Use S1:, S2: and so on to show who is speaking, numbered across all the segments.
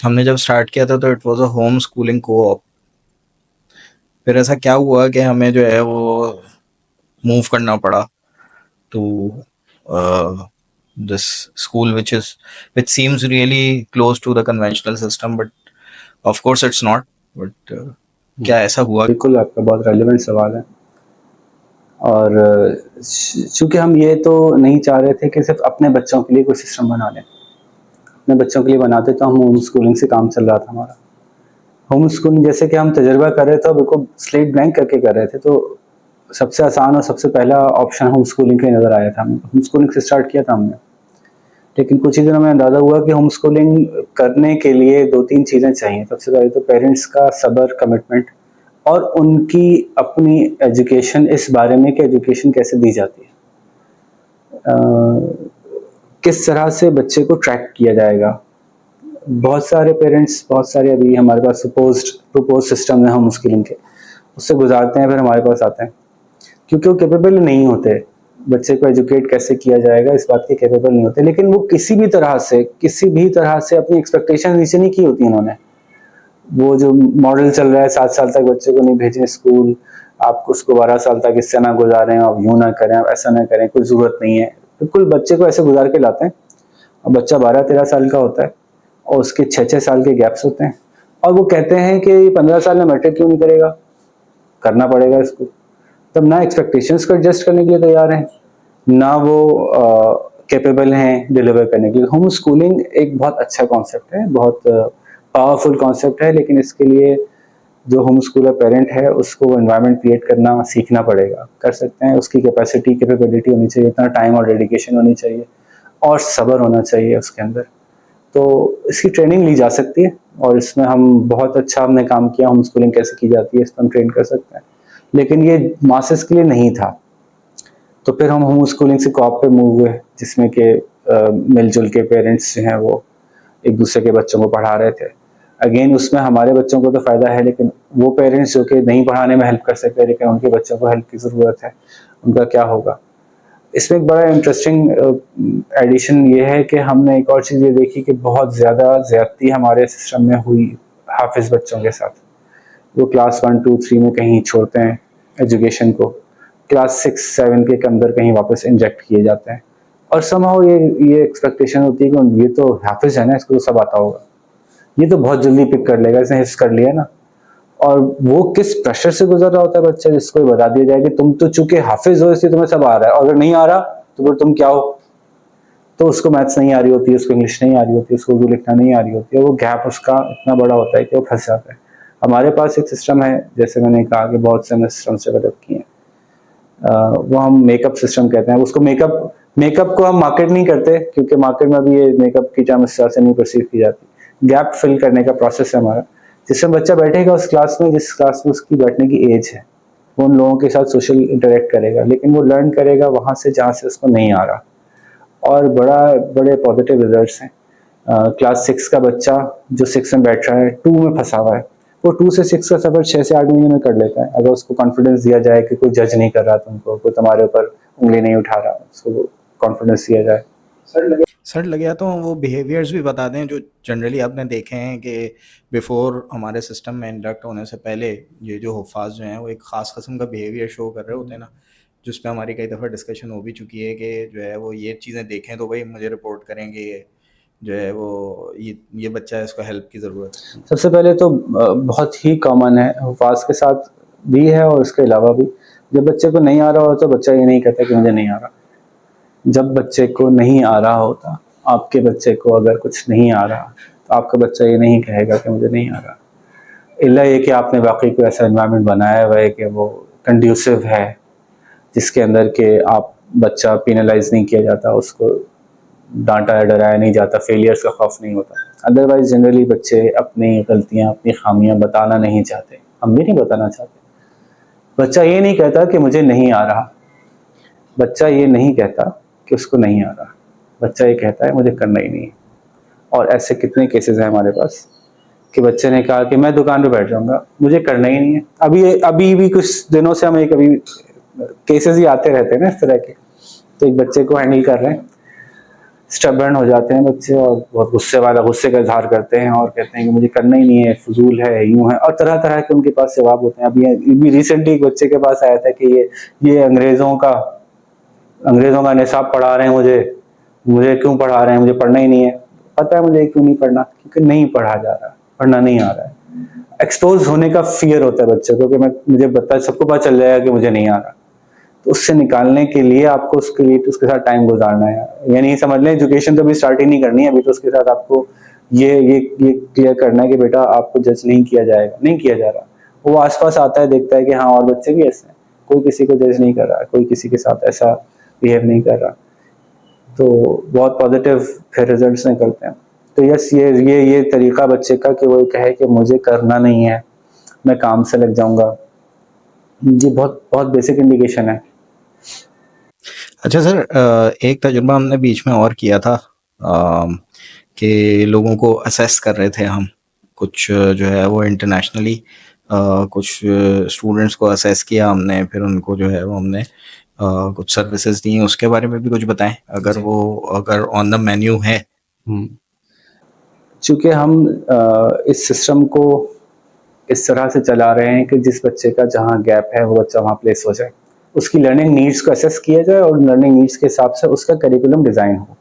S1: हमने जब स्टार्ट किया था तो it was a home schooling co-op. फिर ऐसा क्या हुआ कि हमें जो है वो मूव करना पड़ा to this school which seems really close to the conventional system, but of course it's not. But क्या ऐसा हुआ?
S2: बिल्कुल, आपका बहुत रेलेवेंट सवाल है। और चूँकि हम ये तो नहीं चाह रहे थे कि सिर्फ़ अपने बच्चों के लिए कोई सिस्टम बना लें। अपने बच्चों के लिए बनाते तो हम होम स्कूलिंग से काम चल रहा था हमारा। होम स्कूलिंग जैसे कि हम तजुर्बा कर रहे थे और बिल्कुल स्लेट ब्लैंक करके कर रहे थे, तो सबसे आसान और सबसे पहला ऑप्शन होम स्कूलिंग का ही नज़र आया था हमें। होम स्कूलिंग से स्टार्ट किया था हमने। लेकिन कुछ ही दिनों में अंदाज़ा हुआ कि होम स्कूलिंग करने के लिए 2-3 चीज़ें चाहिए। सबसे पहले तो पेरेंट्स का सब्र, कमिटमेंट और उनकी अपनी एजुकेशन, इस बारे में कि एजुकेशन कैसे दी जाती है। किस तरह से बच्चे को ट्रैक किया जाएगा। बहुत सारे पेरेंट्स, बहुत सारे अभी हमारे पास प्रपोज्ड सिस्टम है होम स्कूलिंग के, उससे गुजारते हैं, फिर हमारे पास आते हैं क्योंकि वो कैपेबल नहीं होते। बच्चे को एजुकेट कैसे किया जाएगा इस बात के कैपेबल नहीं होते, लेकिन वो किसी भी तरह से अपनी एक्सपेक्टेशन नीचे नहीं की होती उन्होंने। वो जो मॉडल चल रहा है 7 साल तक बच्चे को नहीं भेजें स्कूल, आप उसको 12 साल तक इससे ना गुजारें, आप यूं ना करें, आप ऐसा ना करें, कोई जरूरत नहीं है। बिल्कुल बच्चे को ऐसे गुजार के लाते हैं और बच्चा 12-13 साल का होता है और उसके 6-6 साल के गैप्स होते हैं और वो कहते हैं कि 15 साल में मैट्रिक क्यों नहीं करेगा, करना पड़ेगा इसको। तब ना एक्सपेक्टेशंस को एडजस्ट करने के लिए तैयार हैं, ना वो कैपेबल हैं डिलीवर करने के लिए। होम स्कूलिंग एक बहुत अच्छा कॉन्सेप्ट है, बहुत पावरफुल कॉन्सेप्ट है, लेकिन इसके लिए जो होम स्कूलर पेरेंट है उसको वो एनवायरनमेंट क्रिएट करना सीखना पड़ेगा। कर सकते हैं, उसकी कैपेसिटी, कैपेबिलिटी होनी चाहिए, इतना टाइम और डेडिकेशन होनी चाहिए और सब्र होना चाहिए उसके अंदर। तो इसकी ट्रेनिंग ली जा सकती है और इसमें हम बहुत अच्छा हमने काम किया। होम स्कूलिंग कैसे की जाती है इस पर हम ट्रेन कर सकते हैं, लेकिन ये मासेस के लिए नहीं था। तो फिर हम होम स्कूलिंग से कॉप पे मूव हुए, जिसमें कि मिलजुल के पेरेंट्स जो हैं वो एक दूसरे के बच्चों को पढ़ा रहे थे। अगेन उसमें हमारे बच्चों को तो फ़ायदा है, लेकिन वो पेरेंट्स जो कि नहीं पढ़ाने में हेल्प कर सकते लेकिन उनके बच्चों को हेल्प की ज़रूरत है, उनका क्या होगा। इसमें एक बड़ा इंटरेस्टिंग एडिशन ये है कि हमने एक और चीज़ ये देखी कि बहुत ज़्यादा ज़्यादती हमारे सिस्टम में हुई हाफिज़ बच्चों के साथ। वो क्लास 1, 2, 3 में कहीं छोड़ते हैं एजुकेशन को, क्लास 6, 7 के अंदर कहीं वापस इंजेक्ट किए जाते हैं और समहाउ ये एक्सपेक्टेशन होती है कि ये तो हाफिज़ है ना, इसको तो सब आता होगा, ये तो बहुत जल्दी पिक कर लेगा, इसने हिफ्ज़ कर लिया ना। और वो किस प्रेशर से गुजर रहा होता है बच्चा, जिसको ये बता दिया जाए कि तुम तो चूंकि हाफिज हो इसलिए तुम्हें सब आ रहा है, और अगर नहीं आ रहा तो फिर तुम क्या हो। तो उसको मैथ्स नहीं आ रही होती है, उसको इंग्लिश नहीं आ रही होती है, उसको उर्दू लिखना नहीं आ रही होती है, वो गैप उसका इतना बड़ा होता है कि वो फंस जाता है। हमारे पास एक सिस्टम है, जैसे मैंने कहा कि बहुत से हमने सिस्टम्स डेवलप किए हैं। वो हम मेकअप सिस्टम कहते हैं उसको। मेकअप मेकअप को हम मार्केट नहीं करते क्योंकि मार्केट में भी ये मेकअप की टर्म इस तरह से नहीं परसीव की जाती। गैप फिल करने का प्रोसेस है हमारा, जिसमें बच्चा बैठेगा उस क्लास में जिस क्लास में उसकी बैठने की एज है, वो उन लोगों के साथ सोशल इंटरेक्ट करेगा, लेकिन वो लर्न करेगा वहाँ से जहाँ से उसको नहीं आ रहा। और बड़े पॉजिटिव रिजल्ट्स हैं। क्लास 6 का बच्चा जो 6 में बैठ रहा है 2 में फंसा हुआ है, वो 2 से 6 का सफर 6 से 8 महीने में कर लेता है, अगर उसको कॉन्फिडेंस दिया जाए कि कोई जज नहीं कर रहा तुमको, कोई तुम्हारे ऊपर उंगली नहीं उठा रहा, उसको कॉन्फिडेंस दिया जाए।
S1: सर लगे तो वो बिहेवियर्स भी बता दें जो जनरली आपने देखे हैं कि बिफोर हमारे सिस्टम में इंडक्ट होने से पहले ये जो हुफ़ाज़ जो हैं वो एक ख़ास किस्म का बिहेवियर शो कर रहे होते हैं ना, जिस पे हमारी कई दफ़ा डिस्कशन हो भी चुकी है कि जो है वो ये चीज़ें देखें तो भाई मुझे रिपोर्ट करेंगे, जो है वो ये बच्चा है, इसको हेल्प की ज़रूरत है।
S2: सबसे पहले तो बहुत ही कॉमन है, हुफाज के साथ भी है और इसके अलावा भी। जब बच्चे को नहीं आ रहा होता तो बच्चा ये नहीं कहता कि मुझे नहीं आ रहा। जब बच्चे को नहीं आ रहा होता, आपके बच्चे को अगर कुछ नहीं आ रहा तो आपका बच्चा ये नहीं कहेगा कि मुझे नहीं आ रहा, इल्ला ये कि आपने वाकई कोई ऐसा एनवायरनमेंट बनाया हुआ है कि वो कंड्यूसिव है, जिसके अंदर के आप बच्चा पेनलाइज नहीं किया जाता, उसको डांटा या डराया नहीं जाता, फेलियर्स का खौफ नहीं होता। अदरवाइज जनरली बच्चे अपनी गलतियां, अपनी खामियां बताना नहीं चाहते, हम भी नहीं बताना चाहते। बच्चा ये नहीं कहता कि मुझे नहीं आ रहा, बच्चा ये नहीं कहता कि उसको नहीं आ रहा, बच्चा ये कहता है मुझे करना ही नहीं है। और ऐसे कितने केसेस हैं हमारे पास कि बच्चे ने कहा कि मैं दुकान पे बैठ जाऊंगा, मुझे करना ही नहीं है। अभी अभी भी कुछ दिनों से हमें कभी केसेस ही आते रहते हैं ना इस तरह के। तो एक बच्चे को हैंडल कर रहे हैं, स्टबर्न हो जाते हैं बच्चे और बहुत गुस्से का इजहार करते हैं और कहते हैं कि मुझे करना ही नहीं है, फजूल है, यूं है, और तरह तरह के उनके पास जवाब होते हैं। अभी रिसेंटली एक बच्चे के पास आया था कि ये अंग्रेज़ों का निसाब पढ़ा रहे हैं मुझे क्यों पढ़ा रहे हैं, मुझे पढ़ना ही नहीं है। पता है मुझे क्यों नहीं पढ़ना, क्योंकि नहीं पढ़ा जा रहा, पढ़ना नहीं आ रहा है। एक्सपोज होने का फियर होता है बच्चे को कि सबको पता चल जाएगा कि मुझे नहीं आ रहा। तो उससे निकालने के लिए आपको उसके साथ टाइम गुजारना है। ये नहीं समझ लें एजुकेशन तो अभी स्टार्ट ही नहीं करनी है, अभी तो उसके साथ आपको ये क्लियर करना है कि बेटा आपको जज नहीं किया जाएगा, नहीं किया जा रहा। वो आसपास आता है, देखता है कि हाँ और बच्चे भी ऐसे हैं, कोई किसी को जज नहीं कर रहा, कोई किसी के साथ ऐसा बिहेव नहीं कर रहा, तो बहुत पॉजिटिव फिर रिजल्ट्स निकलते हैं। तो यस, ये तरीका बच्चे का कि वो कहे कि मुझे करना नहीं है, मैं काम से लग जाऊंगा, ये बहुत बहुत बेसिक इंडिकेशन है।
S1: अच्छा सर, एक तजुर्बा हमने बीच में और किया था कि लोगों को असेस कर रहे थे हम, कुछ जो है वो इंटरनेशनली कुछ स्टूडेंट्स को असेस किया हमने, फिर उनको जो है वो हमने कुछ सर्विसेज दी, उसके बारे में भी कुछ बताएं अगर ऑन द मेन्यू है।
S2: चूंकि हम इस सिस्टम को इस तरह से चला रहे हैं कि जिस बच्चे का जहाँ गैप है वो बच्चा वहाँ प्लेस हो जाए, उसकी लर्निंग नीड्स को असेस किया जाए और लर्निंग नीड्स के हिसाब से उसका करिकुलम डिज़ाइन हो।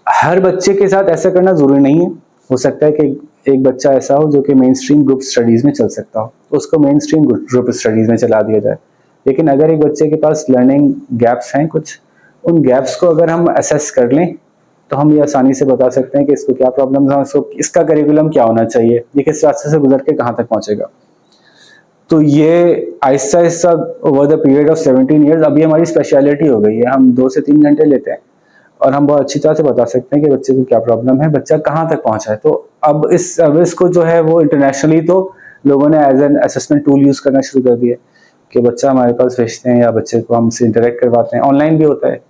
S2: हर बच्चे के साथ ऐसा करना ज़रूरी नहीं है, हो सकता है कि एक बच्चा ऐसा हो जो कि मेन स्ट्रीम ग्रुप स्टडीज़ में चल सकता हो, तो उसको मेन स्ट्रीम ग्रुप स्टडीज़ में चला दिया जाए। लेकिन अगर एक बच्चे के पास लर्निंग गैप्स हैं कुछ, उन गैप्स को अगर हम असेस कर लें तो हम ये आसानी से बता सकते हैं कि इसको क्या प्रॉब्लम है, इसका करिकुलम क्या होना चाहिए, ये किस रास्ते से गुजर के कहाँ तक पहुँचेगा। तो ये Aahista Aahista over the period of 17 years अभी हमारी स्पेशलिटी हो गई है। हम 2 से 3 घंटे लेते हैं और हम बहुत अच्छी तरह से बता सकते हैं कि बच्चे को क्या प्रॉब्लम है, बच्चा कहाँ तक पहुँचा है। तो अब इस सर्विस को जो है वो इंटरनेशनली तो लोगों ने as an assessment tool use करना शुरू कर दिया कि बच्चा हमारे पास भेजते हैं या बच्चे को हमसे इंटरेक्ट करवाते हैं, ऑनलाइन भी होता है,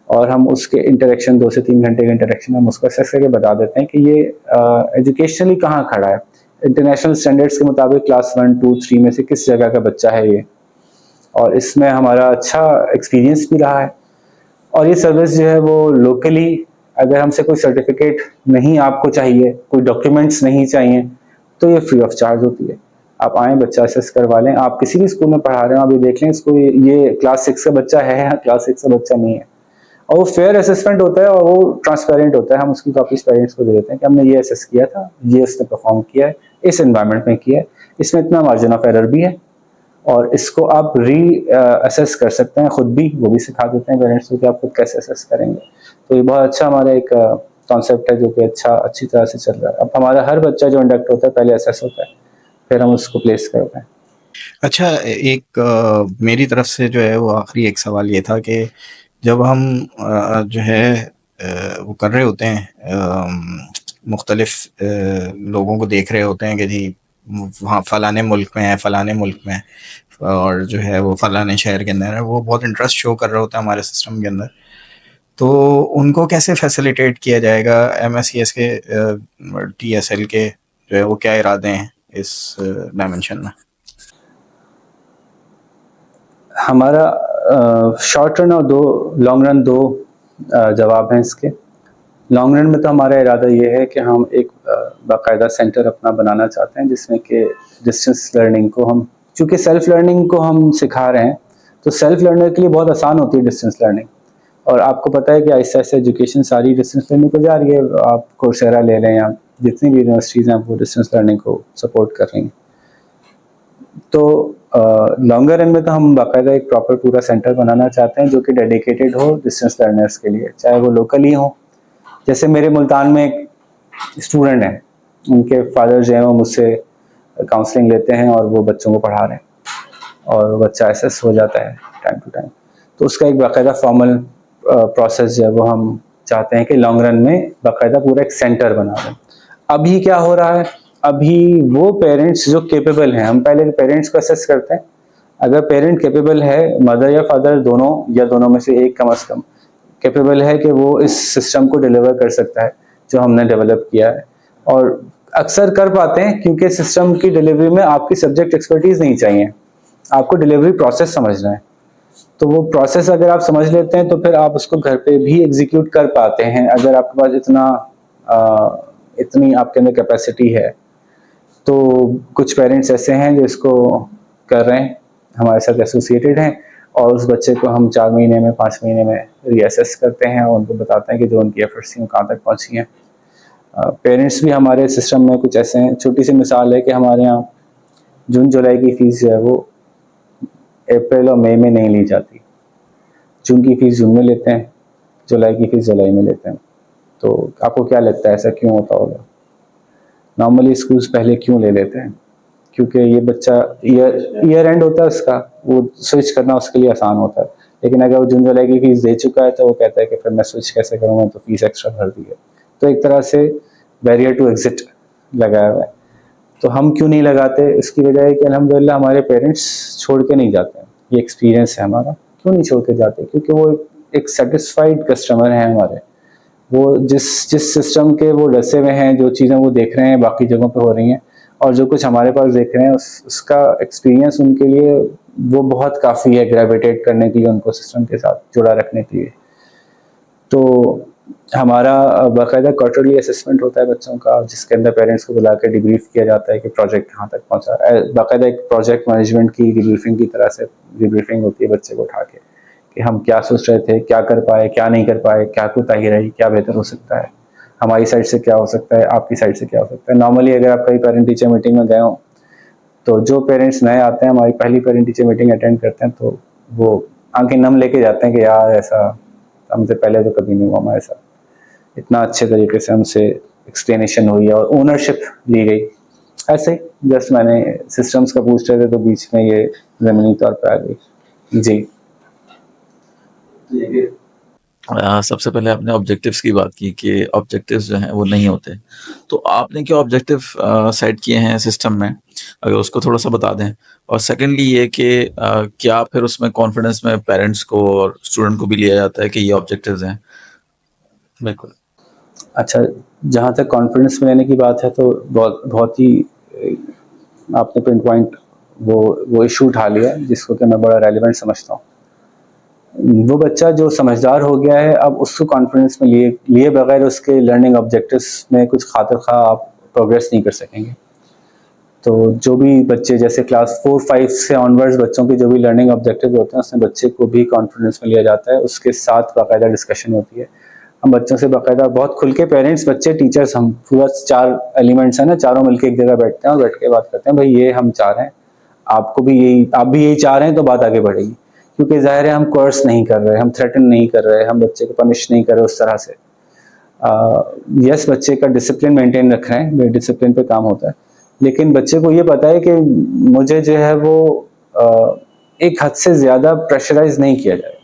S2: और हम उसके इंटरेक्शन 2 से 3 घंटे के इंटरेक्शन हम उसको असेस करके बता देते हैं कि ये एजुकेशनली कहाँ खड़ा है, इंटरनेशनल स्टैंडर्ड्स के मुताबिक क्लास 1, 2, 3 में से किस जगह का बच्चा है ये, और इसमें हमारा अच्छा एक्सपीरियंस भी रहा है। और ये सर्विस जो है वो लोकली, अगर हमसे कोई सर्टिफिकेट नहीं आपको चाहिए, कोई डॉक्यूमेंट्स नहीं चाहिए, तो ये फ्री ऑफ चार्ज होती है। आप आएँ, बच्चा असेस करवा लें। आप किसी भी स्कूल में पढ़ा रहे हो, अभी देख लें इसको, ये क्लास 6 का बच्चा है या क्लास 6 का बच्चा नहीं है, और वो फेयर असेसमेंट होता है और वो ट्रांसपेरेंट होता है। हम उसकी कॉपीज पेरेंट्स को दे देते हैं कि हमने ये असेस किया था, ये उसने परफॉर्म किया है, इस एनवायरनमेंट में किया है, इसमें इतना मार्जिन ऑफ एरर भी है, और इसको आप असेस कर सकते हैं खुद भी, वो भी सिखा देते हैं पेरेंट्स को कि आप खुद कैसे असेस करेंगे। तो ये बहुत अच्छा हमारा एक कॉन्सेप्ट है जो कि अच्छी तरह से चल रहा है। अब हमारा हर बच्चा जो इंडक्ट होता है पहले असेस होता है, फिर हम उसको प्लेस करते हैं।
S1: अच्छा, एक मेरी तरफ से जो है वो आखिरी एक सवाल ये था कि जब हम जो है वो कर रहे होते हैं, मुख्तलिफ लोगों को देख रहे होते हैं कि जी वहाँ फ़लाने मुल्क में है, फ़लाने मुल्क में है, और जो है वो फ़लाने शहर के अंदर है, वो बहुत इंटरेस्ट शो कर रहा होता है हमारे सिस्टम के अंदर। तो उनको कैसे फैसिलिटेट किया जाएगा? MSCS के TSL के जो है वो क्या इरादे हैं इस डायमेंशन में?
S2: हमारा शॉर्ट रन और लॉन्ग रन दो जवाब हैं इसके। लॉन्ग रन में तो हमारा इरादा ये है कि हम एक बाकायदा सेंटर अपना बनाना चाहते हैं जिसमें कि डिस्टेंस लर्निंग को हम, चूँकि सेल्फ लर्निंग को हम सिखा रहे हैं, तो सेल्फ लर्नर के लिए बहुत आसान होती है डिस्टेंस लर्निंग। और आपको पता है कि आहिस्ता आहिस्ता एजुकेशन सारी डिस्टेंस लर्निंग को जा रही है। आप कोर्सेरा ले लें या जितनी भी यूनिवर्सिटीज़ हैं वो डिस्टेंस लर्निंग को सपोर्ट कर रही हैं। तो लॉन्गर रन में तो हम बाकायदा एक प्रॉपर पूरा सेंटर बनाना चाहते हैं जो कि डेडिकेटेड हो डिस्टेंस लर्नर्स के लिए, चाहे वो लोकल ही हो। जैसे मेरे मुल्तान में एक स्टूडेंट हैं, उनके फादर जो हैं वो मुझसे काउंसलिंग लेते हैं और वो बच्चों को पढ़ा रहे हैं और बच्चा एसेस हो जाता है टाइम टू टाइम। तो उसका एक बाकायदा फॉर्मल प्रोसेस जो है वो हम चाहते हैं कि लॉन्ग रन में बाकायदा पूरा एक सेंटर बना दें। अभी क्या हो रहा है, अभी वो पेरेंट्स जो केपेबल हैं, हम पहले पेरेंट्स को असेस करते हैं। अगर पेरेंट केपेबल है, मदर या फादर दोनों या दोनों में से एक कम से कम कैपेबल है कि वो इस सिस्टम को डिलीवर कर सकता है जो हमने डेवलप किया है, और अक्सर कर पाते हैं क्योंकि सिस्टम की डिलीवरी में आपकी सब्जेक्ट एक्सपर्टीज नहीं चाहिए, आपको डिलीवरी प्रोसेस समझना है। तो वो प्रोसेस अगर आप समझ लेते हैं तो फिर आप उसको घर पे भी एग्जीक्यूट कर पाते हैं, अगर आपके पास इतनी आपके अंदर कैपेसिटी है। तो कुछ पेरेंट्स ऐसे हैं जो इसको कर रहे हैं, हमारे साथ एसोसिएटेड हैं, और उस बच्चे को हम 4 महीने में 5 महीने में रीअसेस करते हैं और उनको बताते हैं कि जो उनकी एफर्ट्स थी वो कहाँ तक पहुँची हैं। पेरेंट्स भी हमारे सिस्टम में कुछ ऐसे हैं, छोटी सी मिसाल है कि हमारे यहाँ जून जुलाई की फ़ीस जो है वो अप्रैल और मई में नहीं ली जाती। जून की फ़ीस जून में लेते हैं, जुलाई की फ़ीस जुलाई में लेते हैं। तो आपको क्या लगता है ऐसा क्यों होता होगा? नॉर्मली स्कूल्स पहले क्यों ले लेते हैं? क्योंकि ये बच्चा ईयर एंड होता है उसका, वो स्विच करना उसके लिए आसान होता है। लेकिन अगर वो जून जुलाई की फ़ीस दे चुका है तो वो कहता है कि फिर मैं स्विच कैसे करूँगा, तो फ़ीस एक्स्ट्रा भर दी है। तो एक तरह से बैरियर टू एग्जिट लगाया हुआ है। तो हम क्यों नहीं लगाते? इसकी वजह है कि अल्हम्दुलिल्लाह हमारे पेरेंट्स छोड़ के नहीं जाते हैं। ये एक्सपीरियंस है हमारा। क्यों नहीं छोड़ के जाते? क्योंकि वो एक सेटिस्फाइड कस्टमर हैं हमारे। वो जिस जिस सिस्टम के वो डसे हुए हैं, जो चीज़ें वो देख रहे हैं बाकी जगहों पे हो रही हैं, और जो कुछ हमारे पास देख रहे हैं, उसका एक्सपीरियंस उनके लिए वो बहुत काफ़ी है ग्रेविटेट करने के लिए, उनको सिस्टम के साथ जुड़ा रखने के लिए। तो हमारा बाकायदा क्वार्टरली असेसमेंट होता है बच्चों का, जिसके अंदर पेरेंट्स को बुला के डिब्रीफ किया जाता है कि प्रोजेक्ट कहाँ तक पहुँचा है। बाकायदा एक प्रोजेक्ट मैनेजमेंट की डिब्रीफिंग की तरह से डिब्रीफिंग होती है बच्चे को उठा के, कि हम क्या सोच रहे थे, क्या कर पाए, क्या नहीं कर पाए, क्या कोताही रही, क्या बेहतर हो सकता है, हमारी साइड से क्या हो सकता है, आपकी साइड से क्या हो सकता है। नॉर्मली अगर आप कई पेरेंट टीचर मीटिंग में गए हो, तो जो पेरेंट्स नए आते हैं, हमारी पहली पेरेंट टीचर मीटिंग अटेंड करते हैं, तो वो आंखें नम लेके जाते हैं कि यार ऐसा हमसे पहले तो कभी नहीं हुआ हमारे साथ। इतना अच्छे तरीके से हमसे एक्सप्लेनेशन हुई और ओनरशिप ली गई। ऐसे ही जस्ट मैंने सिस्टम्स का पूछ रहे थे तो बीच में ये ज़मीनी तौर पर आ गई। जी।
S3: सबसे पहले आपने ऑब्जेक्टिव्स की बात की कि ऑब्जेक्टिव्स जो हैं वो नहीं होते, तो आपने क्या ऑब्जेक्टिव सेट किए हैं सिस्टम में, अगर उसको थोड़ा सा बता दें। और सेकेंडली ये कि क्या फिर उसमें कॉन्फिडेंस में पेरेंट्स को और स्टूडेंट को भी लिया जाता है कि ये ऑब्जेक्टिव्स हैं? बिल्कुल।
S2: अच्छा, जहाँ तक कॉन्फिडेंस में लेने की बात है तो बहुत बहुत ही आपने पिन पॉइंट वो इशू उठा लिया जिसको कि मैं बड़ा रेलिवेंट समझता हूँ। वो बच्चा जो समझदार हो गया है, अब उसको कॉन्फिडेंस में लिए बगैर उसके लर्निंग ऑब्जेक्टिव्स में कुछ खातिर खा आप प्रोग्रेस नहीं कर सकेंगे। तो जो भी बच्चे जैसे क्लास 4-5 से ऑनवर्ड्स बच्चों के जो भी लर्निंग ऑब्जेक्टिव होते हैं, उसमें बच्चे को भी कॉन्फिडेंस में लिया जाता है, उसके साथ बाकायदा डिस्कशन होती है। हम बच्चों से बाकायदा बहुत खुल के, पेरेंट्स, बच्चे, टीचर्स, हम पूरा 4 एलिमेंट्स हैं ना, चारों मिलकर एक जगह बैठते हैं और बैठ के बात करते हैं, भाई ये हम चाह रहे हैं, आप भी यही चाह रहे हैं, तो बात आगे बढ़ेगी। क्योंकि ज़ाहिर है हम कोर्स नहीं कर रहे, हम थ्रेटन नहीं कर रहे, हम बच्चे को पनिश नहीं कर रहे उस तरह से। यस, बच्चे का डिसिप्लिन मेंटेन रख रहे हैं, डिसिप्लिन पे काम होता है, लेकिन बच्चे को ये पता है कि मुझे जो है वो एक हद से ज़्यादा प्रेशराइज नहीं किया जाएगा।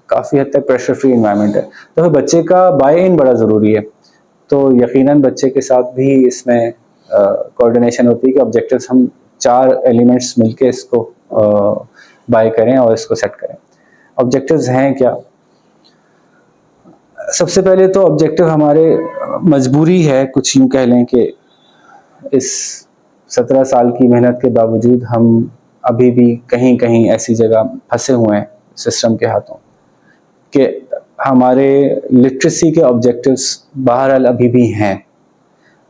S2: काफ़ी हद तक प्रेशर फ्री इन्वायरमेंट है, तो फिर बच्चे का बाय इन बड़ा ज़रूरी है। तो यकीनन बच्चे के साथ भी इसमें कोऑर्डिनेशन होती है कि ऑब्जेक्टिव्स हम 4 एलिमेंट्स मिलके इसको बाय करें और इसको सेट करें। ऑब्जेक्टिव्स हैं क्या? सबसे पहले तो ऑब्जेक्टिव हमारे मजबूरी है, कुछ यूँ कह लें कि इस 17 साल की मेहनत के बावजूद हम अभी भी कहीं कहीं ऐसी जगह फंसे हुए हैं सिस्टम के हाथों कि हमारे लिटरेसी के ऑब्जेक्टिव्स बहरहाल अभी भी हैं।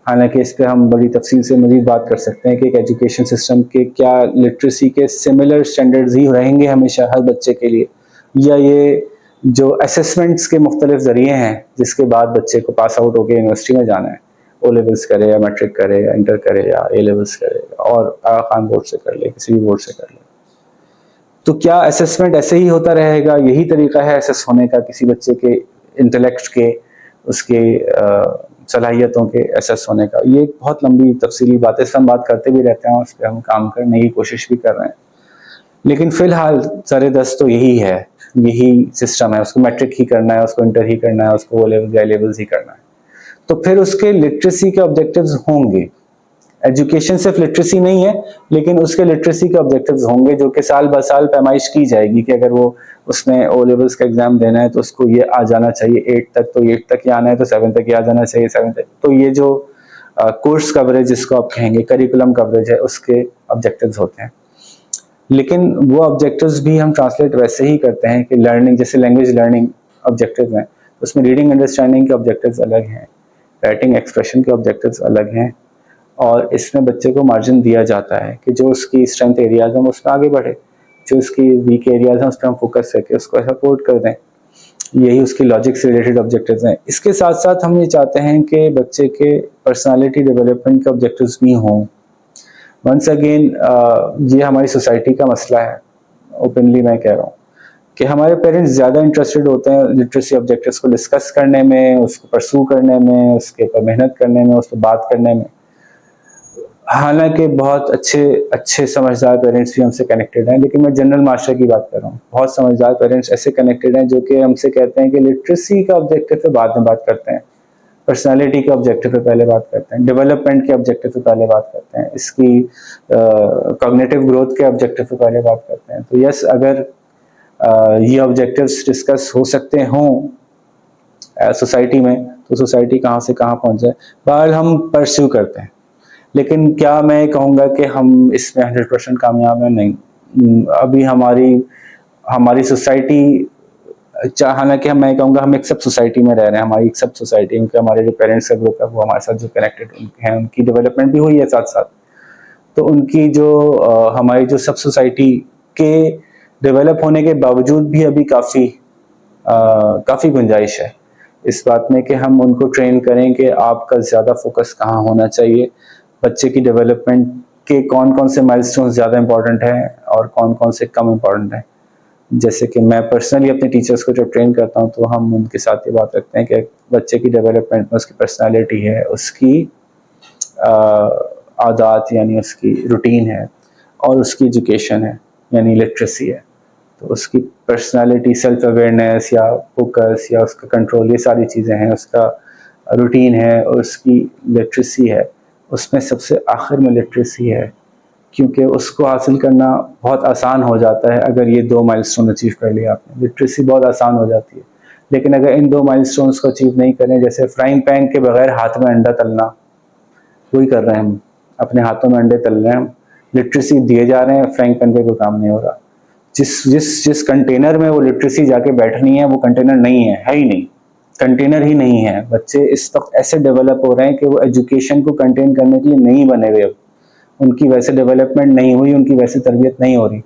S2: हालांकि इस पर हम बड़ी तफसील से मज़ीद बात कर सकते हैं कि एक एजुकेशन सिस्टम के क्या लिटरेसी के सिमिलर स्टैंडर्ड्स ही रहेंगे हमेशा हर बच्चे के लिए, या ये जो असेसमेंट्स के मुख्तलिफ ज़रिए हैं जिसके बाद बच्चे को पास आउट होकर यूनिवर्सिटी में जाना है, ओ लेवल्स करे या मैट्रिक करे या इंटर करे या ए लेवल्स करे और आगा खान बोर्ड से कर ले, किसी भी बोर्ड से कर ले, तो क्या असेसमेंट ऐसे ही होता रहेगा? यही तरीका है असेस होने का किसी बच्चे के इंटेलेक्ट के, उसके सलाहियतों के असेस होने का? ये एक बहुत लंबी तफसीली बात है, इस पर हम बात करते भी रहते हैं और उस पर हम काम करने की कोशिश भी कर रहे हैं, लेकिन फ़िलहाल ज़र-ए-दस्त तो यही है, यही सिस्टम है। उसको मैट्रिक ही करना है, उसको इंटर ही करना है, उसको ओ लेवल या लेवल्स ही करना है। तो फिर उसके लिटरेसी के ऑब्जेक्टिव्स होंगे। एजुकेशन सिर्फ लिटरेसी नहीं है, लेकिन उसके लिटरेसी के ऑब्जेक्टिव्स होंगे जो कि साल ब साल पैमाइश की जाएगी कि अगर वो उसने ओ लेवल्स का एग्जाम देना है तो उसको ये आ जाना चाहिए 8 तक, तो 8 तक ही आना है तो 7 तक ही आ जाना चाहिए 7 तक। तो ये जो कोर्स कवरेज जिसको आप कहेंगे, करिकुलम कवरेज है, उसके ऑब्जेक्टिव्स होते हैं। लेकिन वो ऑब्जेक्टिव्स भी हम ट्रांसलेट वैसे ही करते हैं कि लर्निंग, जैसे लैंग्वेज लर्निंग ऑब्जेक्टिव हैं, उसमें रीडिंग अंडरस्टैंडिंग के ऑब्जेक्टिव्स अलग हैं, राइटिंग एक्सप्रेशन के ऑब्जेक्टिव्स अलग हैं, और इसमें बच्चे को मार्जिन दिया जाता है कि जो उसकी स्ट्रेंथ एरियाज हम उसमें आगे बढ़े, जो उसकी वीक एरियाज हैं उस पर हम फोकस करके उसको सपोर्ट कर दें। यही उसकी लॉजिक से रिलेटेड ऑब्जेक्टिव्स हैं। इसके साथ साथ हम ये चाहते हैं कि बच्चे के पर्सनालिटी डेवलपमेंट के ऑब्जेक्टिव्स भी हों। वंस अगेन ये हमारी सोसाइटी का मसला है, ओपनली मैं कह रहा हूँ कि हमारे पेरेंट्स ज़्यादा इंटरेस्टेड होते हैं लिटरेसी ऑब्जेक्टिव्स को डिस्कस करने में, उसको परसू करने में, उसके ऊपर मेहनत करने में, उस पर बात करने में। हालांकि बहुत अच्छे अच्छे समझदार पेरेंट्स भी हमसे कनेक्टेड हैं, लेकिन मैं जनरल मास्टर की बात कर रहा हूँ। बहुत समझदार पेरेंट्स ऐसे कनेक्टेड हैं जो कि हमसे कहते हैं कि लिटरेसी का ऑब्जेक्टिव पे बाद में बात करते हैं, पर्सनालिटी के ऑब्जेक्टिव पे पहले बात करते हैं, डेवलपमेंट के ऑब्जेक्टिव पे पहले बात करते हैं, इसकी कॉग्निटिव ग्रोथ के ऑब्जेक्टिव पे पहले बात करते हैं। तो यस, अगर ये ऑब्जेक्टिव्स डिस्कस हो सकते हों सोसाइटी में, तो सोसाइटी कहाँ से कहाँ पहुँच जाए, बहरहाल हम परस्यू करते हैं। लेकिन क्या मैं कहूँगा कि हम इसमें 100% कामयाब हैं? नहीं। अभी हमारी सोसाइटी, हालांकि मैं कहूँगा हम एक सब सोसाइटी में रह रहे हैं, हमारी एक सब सोसाइटी, क्योंकि हमारे जो पेरेंट्स का ग्रुप है वो हमारे साथ जो कनेक्टेड हैं, उनकी डेवलपमेंट भी हुई है साथ साथ। तो उनकी जो हमारी जो सब सोसाइटी के डेवलप होने के बावजूद भी अभी काफ़ी गुंजाइश है इस बात में कि हम उनको ट्रेन करें कि आपका ज़्यादा फोकस कहाँ होना चाहिए, बच्चे की डेवलपमेंट के कौन कौन से माइलस्टोन ज़्यादा इंपॉर्टेंट हैं और कौन कौन से कम इंपॉर्टेंट हैं। जैसे कि मैं पर्सनली अपने टीचर्स को जब ट्रेन करता हूँ तो हम उनके साथ ये बात रखते हैं कि बच्चे की डेवलपमेंट में उसकी पर्सनालिटी है, उसकी आदत यानी उसकी रूटीन है, और उसकी एजुकेशन है यानी लिटरेसी है। तो उसकी पर्सनालिटी, सेल्फ अवेयरनेस या फोकस या उसका कंट्रोल, ये सारी चीज़ें हैं, उसका रूटीन है और उसकी लिटरेसी है। उसमें सबसे आखिर में लिटरेसी है, क्योंकि उसको हासिल करना बहुत आसान हो जाता है अगर ये 2 माइलस्टोन अचीव कर लिया आपने, लिटरेसी बहुत आसान हो जाती है। लेकिन अगर इन 2 माइलस्टोन्स को अचीव नहीं करें, जैसे फ्राइंग पैन के बगैर हाथ में अंडा तलना, वही कर रहे हैं हम, अपने हाथों में अंडे तल रहे हैं हम, लिटरेसी दिए जा रहे हैं, फ्राइंग पैन पे कोई काम नहीं हो रहा। जिस कंटेनर में वो लिटरेसी जाके बैठनी है वो कंटेनर नहीं है ही नहीं, कंटेनर ही नहीं है। बच्चे इस वक्त ऐसे डेवलप हो रहे हैं कि वो एजुकेशन को कंटेन करने के लिए नहीं बने हुए, उनकी वैसे डेवलपमेंट नहीं हुई, उनकी वैसे तरबियत नहीं हो रही,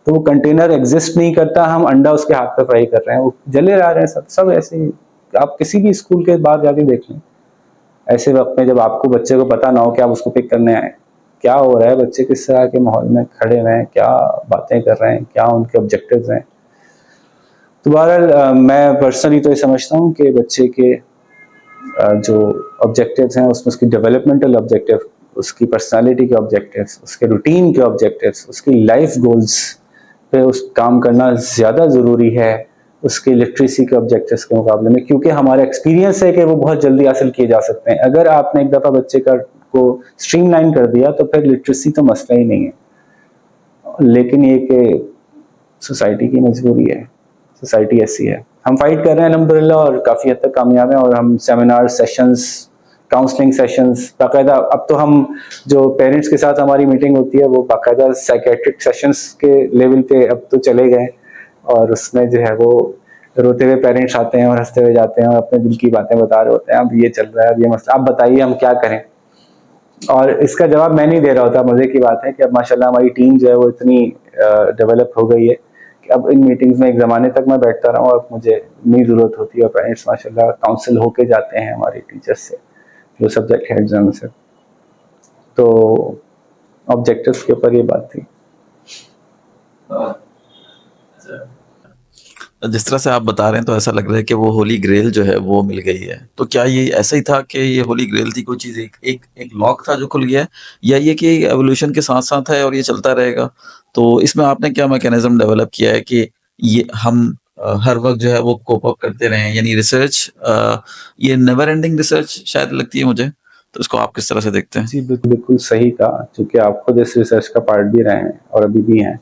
S2: तो वो कंटेनर एग्जिस्ट नहीं करता, हम अंडा उसके हाथ पे फ्राई कर रहे हैं, वो जले जा रहे हैं सब ऐसे ही। आप किसी भी स्कूल के बाहर जाके देख लें, ऐसे वक्त में जब आपको बच्चे को पता ना हो कि आप उसको पिक करने आए, क्या हो रहा है, बच्चे किस तरह के माहौल में खड़े हुए हैं, क्या बातें कर रहे हैं, क्या उनके ऑब्जेक्टिव्स हैं। तो बहरहाल मैं पर्सनली तो ये समझता हूँ कि बच्चे के जो ऑब्जेक्टिव्स हैं उसमें उसकी डेवलपमेंटल ऑब्जेक्टिव, उसकी पर्सनालिटी के ऑब्जेक्टिव्स, उसके रूटीन के ऑब्जेक्टिव्स, उसकी लाइफ गोल्स पे उस काम करना ज़्यादा ज़रूरी है उसके लिटरेसी के ऑब्जेक्टिव्स के मुकाबले में, क्योंकि हमारा एक्सपीरियंस है कि वो बहुत जल्दी हासिल किए जा सकते हैं। अगर आपने एक दफ़ा बच्चे को स्ट्रीमलाइन कर दिया तो फिर लिटरेसी तो मसला ही नहीं है। लेकिन ये कि सोसाइटी की मजबूरी है, सोसाइटी ऐसी है। हम फाइट कर रहे हैं अल्हम्दुलिल्लाह और काफ़ी हद तक कामयाब हैं, और हम सेमिनार सेशंस, काउंसलिंग सेशंस बाकायदा, अब तो हम जो पेरेंट्स के साथ हमारी मीटिंग होती है वो बाकायदा साइकेट्रिक सेशंस के लेवल पे अब तो चले गए, और उसमें जो है वो रोते हुए पेरेंट्स आते हैं और हंसते हुए जाते हैं और अपने दिल की बातें बता रहे होते हैं, अब ये चल रहा है, अब ये मसला, आप बताइए हम क्या करें। और इसका जवाब मैं नहीं दे रहा होता, मज़े की बात है कि अब माशाल्लाह हमारी टीम जो है वो इतनी डेवलप हो गई है कि अब इन मीटिंग्स में एक ज़माने तक मैं बैठता रहा हूँ और मुझे नहीं ज़रूरत होती है, और पेरेंट्स माशाल्लाह काउंसिल होके जाते हैं हमारे टीचर्स से, जो सब्जेक्ट हेड्स हैं उनसे। तो ऑब्जेक्टिव्स के ऊपर ये बात थी।
S3: जिस तरह से आप बता रहे हैं तो ऐसा लग रहा है कि वो होली ग्रेल जो है वो मिल गई है। तो क्या ये ऐसा ही था कि ये होली ग्रेल थी, कोई चीज़ एक लॉक था जो खुल गया है, या ये कि एवोल्यूशन के साथ-साथ है और ये चलता रहेगा? तो इसमें आपने क्या मैकेनिज़्म डेवलप किया है कि ये हम हर वक़्त जो है वो कोप अप करते रहें, यानी रिसर्च ये नेवर एंडिंग रिसर्च शायद लगती है मुझे। तो इसको आप किस तरह से देखते हैं?
S2: जी, बिल्कुल सही कहा, चूँकि आप खुद इस रिसर्च का पार्ट भी रहे हैं और अभी भी हैं।